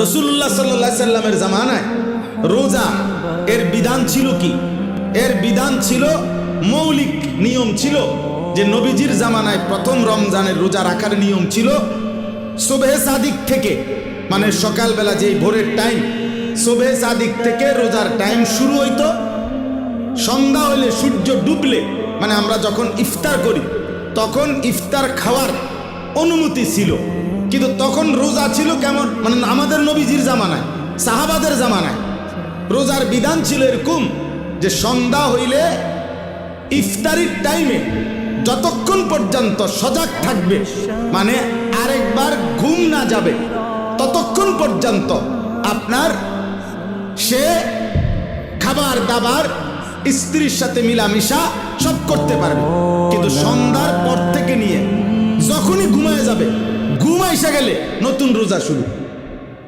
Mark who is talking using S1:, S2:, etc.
S1: রাসূলুল্লাহ সাল্লাল্লাহু আলাইহি সাল্লামের জামানায় রোজা এর বিধান ছিল কি? এর বিধান ছিল, মৌলিক নিয়ম ছিল যে নবীজির জামানায় প্রথম রমজানের রোজা রাখার নিয়ম ছিল সুবহে সাদিক থেকে, মানে সকালবেলা যেই ভোরের টাইম, সুবহে সাদিক থেকে রোজার টাইম শুরু হইতো। সন্ধ্যা হইলে, সূর্য ডুবলে, মানে আমরা যখন ইফতার করি তখন ইফতার খাওয়ার অনুমতি ছিল। কিন্তু তখন রোজা ছিল কেমন, মানে আমাদের নবীজির জামানায়, সাহাবাদের জামানায় রোজার বিধান ছিল এরকম যে সন্ধ্যা হইলে ইফতারির টাইমে যতক্ষণ পর্যন্ত সজাগ থাকবে, মানে আরেকবার ঘুম না যাবে, ততক্ষণ পর্যন্ত আপনার সে খাবার দাবার, স্ত্রীর সাথে মিলামিশা সব করতে পারবে। কিন্তু সন্ধ্যার পর থেকে নিয়ে যখনই ঘুমায় যাবে, ঘুম আইসা গেলে নতুন রোজা শুরু।